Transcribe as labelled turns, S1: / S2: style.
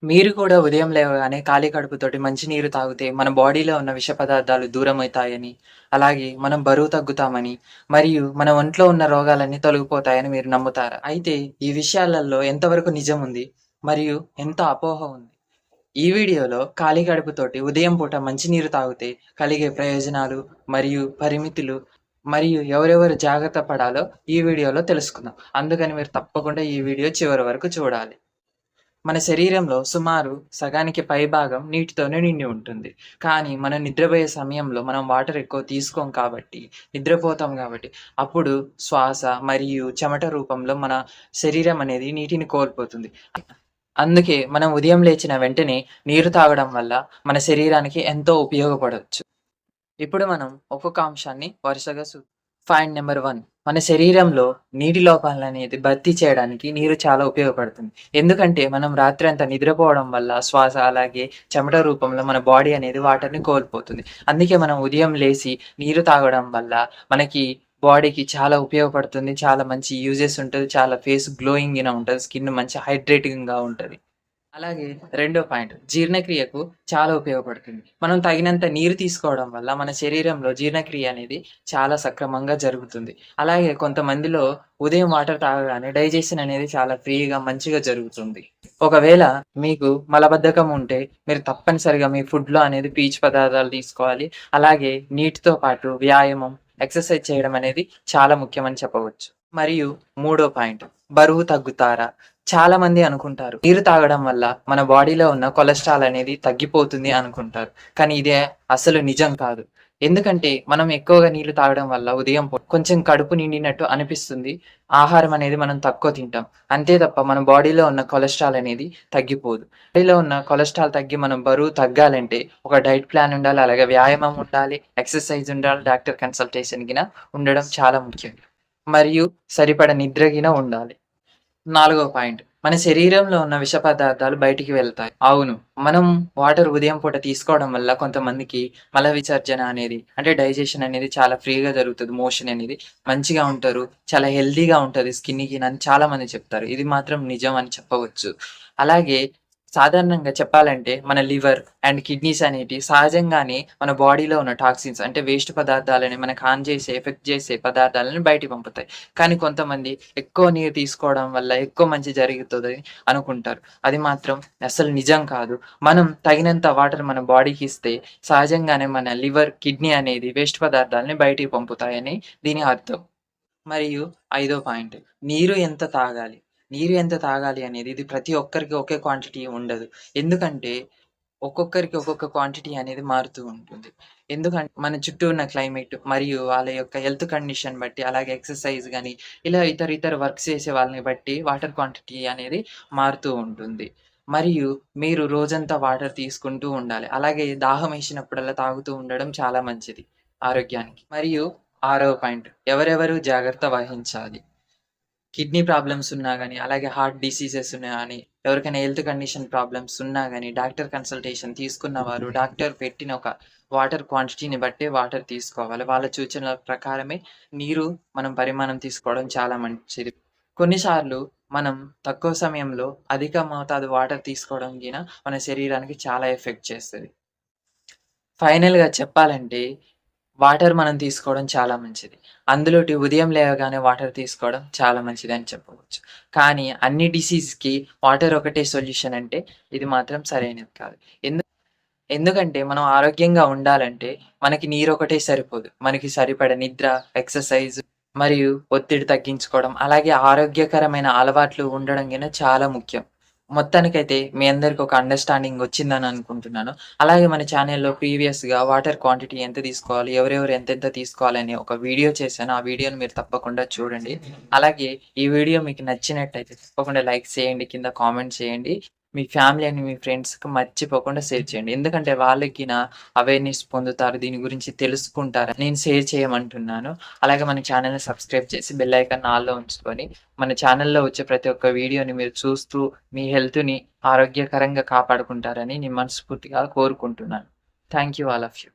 S1: మీరు కూడా ఉదయం లేవగానే ఖాళీ కడుపుతోటి మంచినీరు తాగితే మన బాడీలో ఉన్న విష పదార్థాలు దూరమవుతాయని, అలాగే మనం బరువు తగ్గుతామని, మరియు మన ఒంట్లో ఉన్న రోగాలన్నీ తొలగిపోతాయని మీరు నమ్ముతారా? అయితే ఈ విషయాలలో ఎంతవరకు నిజం ఉంది? మరియు ఎంత అపోహ ఉంది? ఈ వీడియోలో ఖాళీ కడుపుతోటి ఉదయం పూట మంచినీరు తాగితే కలిగే ప్రయోజనాలు మరియు పరిమితులు మరియు ఎవరెవరు జాగ్రత్త పడాలో ఈ వీడియోలో తెలుసుకుందాం. అందుకని మీరు తప్పకుండా ఈ వీడియో చివరి వరకు చూడాలి. మన శరీరంలో సుమారు సగానికి పైభాగం నీటితోనే నిండి ఉంటుంది. కానీ మనం నిద్రపోయే సమయంలో మనం వాటర్ ఎక్కువ తీసుకోం కాబట్టి, నిద్రపోతాం కాబట్టి, అప్పుడు శ్వాస మరియు చెమట రూపంలో మన శరీరం అనేది నీటిని కోల్పోతుంది. అందుకే మనం ఉదయం లేచిన వెంటనే నీరు తాగడం వల్ల మన శరీరానికి ఎంతో ఉపయోగపడొచ్చు. ఇప్పుడు మనం ఒక్కొక్క అంశాన్ని వరుసగా పాయింట్ నెంబర్ 1, మన శరీరంలో నీటి లోపాలనేది భర్తీ చేయడానికి నీరు చాలా ఉపయోగపడుతుంది. ఎందుకంటే మనం రాత్రంతా నిద్రపోవడం వల్ల శ్వాస అలాగే చెమట రూపంలో మన బాడీ అనేది వాటర్‌ని కోల్పోతుంది. అందుకే మనం ఉదయం లేసి నీరు తాగడం వల్ల మనకి బాడీకి చాలా ఉపయోగపడుతుంది. చాలా మంచి యూజెస్ ఉంటది. చాలా ఫేస్ గ్లోయింగ్‌గా ఉంటది. స్కిన్ మంచి హైడ్రేటింగ్‌గా ఉంటది. అలాగే రెండో పాయింట్ జీర్ణక్రియకు చాలా ఉపయోగపడుతుంది. మనం తగినంత నీరు తీసుకోవడం వల్ల మన శరీరంలో జీర్ణక్రియ అనేది చాలా సక్రమంగా జరుగుతుంది. అలాగే కొంతమందిలో ఉదయం వాటర్ తాగగానే డైజెషన్ అనేది చాలా ఫ్రీగా మంచిగా జరుగుతుంది. ఒకవేళ మీకు మలబద్ధకం ఉంటే మీరు తప్పనిసరిగా మీ ఫుడ్‌లో అనేది పీచు పదార్థాలు తీసుకోవాలి. అలాగే నీటితో పాటు వ్యాయామం, ఎక్సర్సైజ్ చేయడం అనేది చాలా ముఖ్యమని చెప్పవచ్చు. మరియు మూడో పాయింట్ బరువు తగ్గుతారా? చాలామంది అనుకుంటారు. నీరు తాగడం వల్ల మన బాడీలో ఉన్న కొలెస్ట్రాల్ అనేది తగ్గిపోతుంది అనుకుంటారు. కానీ ఇదే అసలు నిజం కాదు. ఎందుకంటే మనం ఎక్కువగా నీళ్లు తాగడం వల్ల ఉదయం కొంచెం కడుపు నిండినట్టు అనిపిస్తుంది. ఆహారం అనేది మనం తక్కువ తింటాం. అంతే తప్ప మన బాడీలో ఉన్న కొలెస్ట్రాల్ అనేది తగ్గిపోదు. బాడీలో ఉన్న కొలెస్ట్రాల్ తగ్గి మనం బరువు తగ్గాలంటే ఒక డైట్ ప్లాన్ ఉండాలి. అలాగే వ్యాయామం ఉండాలి. ఎక్సర్సైజ్ ఉండాలి. డాక్టర్ కన్సల్టేషన్ గిన ఉండడం చాలా ముఖ్యం. మరియు సరిపడ నిద్ర గిన ఉండాలి. నాలుగో పాయింట్ మన శరీరంలో ఉన్న విష పదార్థాలు బయటికి వెళ్తాయి. అవును. మనం వాటర్ ఉదయం పూట తీసుకోవడం వల్ల కొంతమందికి మల విసర్జన అనేది అంటే డైజెషన్ అనేది చాలా ఫ్రీగా జరుగుతది. మోషన్ అనేది మంచిగా ఉంటారు. చాలా హెల్తీగా ఉంటది స్కిన్‌కి అని చాలామంది చెప్తారు. ఇది మాత్రం నిజం అని చెప్పవచ్చు. అలాగే సాధారణంగా చెప్పాలంటే మన లివర్ అండ్ కిడ్నీస్ అనేటివి సహజంగానే మన బాడీలో ఉన్న టాక్సిన్స్ అంటే వేస్ట్ పదార్థాలని మనకు హాని చేసే, ఎఫెక్ట్ చేసే పదార్థాలను బయటికి పంపుతాయి. కానీ కొంతమంది ఎక్కువ నీరు తీసుకోవడం వల్ల ఎక్కువ మంచి జరుగుతదని అనుకుంటారు. అది మాత్రం అసలు నిజం కాదు. మనం తగినంత వాటర్ మన బాడీకి ఇస్తే సహజంగానే మన లివర్, కిడ్నీ అనేది వేస్ట్ పదార్థాలని బయటికి పంపుతాయని దీని అర్థం. మరియు ఐదో పాయింట్ నీరు ఎంత తాగాలి? నీరు ఎంత తాగాలి అనేది ఇది ప్రతి ఒక్కరికి ఒకే క్వాంటిటీ ఉండదు. ఎందుకంటే ఒక్కొక్కరికి ఒక్కొక్క క్వాంటిటీ అనేది మారుతూ ఉంటుంది. ఎందుకంటే మన చుట్టూ ఉన్న క్లైమేట్ మరియు వాళ్ళ యొక్క హెల్త్ కండిషన్ బట్టి అలాగే ఎక్సర్సైజ్ గాని ఇలా ఇతర వర్క్స్ చేసే వాళ్ళని బట్టి వాటర్ క్వాంటిటీ అనేది మారుతూ ఉంటుంది. మరియు మీరు రోజంతా వాటర్ తీసుకుంటూ ఉండాలి. అలాగే దాహం వేసినప్పుడల్లా తాగుతూ ఉండడం చాలా మంచిది ఆరోగ్యానికి. మరియు ఆరవ పాయింట్ ఎవరెవరు జాగ్రత్త వహించాలి? కిడ్నీ ప్రాబ్లమ్స్ ఉన్నా గాని, అలాగే హార్ట్ డిసీజెస్ ఉన్నా గాని, ఎవరికైనా హెల్త్ కండిషన్ ప్రాబ్లమ్స్ ఉన్నా గాని, డాక్టర్ కన్సల్టేషన్ తీసుకున్నవారు డాక్టర్ పెట్టిన ఒక వాటర్ క్వాంటిటీని బట్టే వాటర్ తీసుకోవాలి. వాళ్ళ సూచనల ప్రకారమే నీరు మనం పరిమాణం తీసుకోవడం చాలా మంచిది. కొన్నిసార్లు మనం తక్కువ సమయంలో అధిక మోతాదు వాటర్ తీసుకోవడం గిన మన శరీరానికి చాలా ఎఫెక్ట్ చేస్తది. ఫైనల్‌గా చెప్పాలంటే వాటర్ మనం తీసుకోవడం చాలా మంచిది. అందులోటి ఉదయం లేవగానే వాటర్ తీసుకోవడం చాలా మంచిదని చెప్పవచ్చు. కానీ అన్ని డిసీజ్‌కి వాటర్ ఒకటే సొల్యూషన్ అంటే ఇది మాత్రం సరైనది కాదు. ఎందుకంటే మనం ఆరోగ్యంగా ఉండాలంటే మనకి నీరొకటే సరిపోదు. మనకి సరిపడ నిద్ర, ఎక్సర్‌సైజ్ మరియు ఒత్తిడి తగ్గించుకోవడం, అలాగే ఆరోగ్యకరమైన అలవాట్లు ఉండడం గిన చాలా ముఖ్యం. మొత్తానికైతే మీ అందరికి ఒక అండర్‌స్టాండింగ్ వచ్చిందని అనుకుంటున్నాను. అలాగే మన ఛానెల్‌లో ప్రీవియస్‌గా వాటర్ క్వాంటిటీ ఎంత తీసుకోవాలి, ఎవరెవరు ఎంతెంత తీసుకోవాలని ఒక వీడియో చేశాను. ఆ వీడియోని మీరు తప్పకుండా చూడండి. అలాగే ఈ వీడియో మీకు నచ్చినట్టయితే తప్పకుండా లైక్ చేయండి, కింద కామెంట్ చేయండి. మీ ఫ్యామిలీ అండ్ మీ ఫ్రెండ్స్‌కి మర్చిపోకుండా షేర్ చేయండి. ఎందుకంటే వాళ్ళకిన అవేర్‌నెస్ పొందుతారు. దీని గురించి తెలుసుకుంటారు. నేను షేర్ చేయమంటున్నాను. అలాగే మన ఛానెల్‌ని సబ్స్క్రైబ్ చేసి బెల్ ఐకాన్ ఆల్‌లో ఉంచుకొని మన ఛానెల్‌లో వచ్చే ప్రతి ఒక్క వీడియోని మీరు చూస్తూ మీ హెల్త్‌ని ఆరోగ్యకరంగా కాపాడుకుంటారని నేను మనస్ఫూర్తిగా కోరుకుంటున్నాను. Thank you all of you.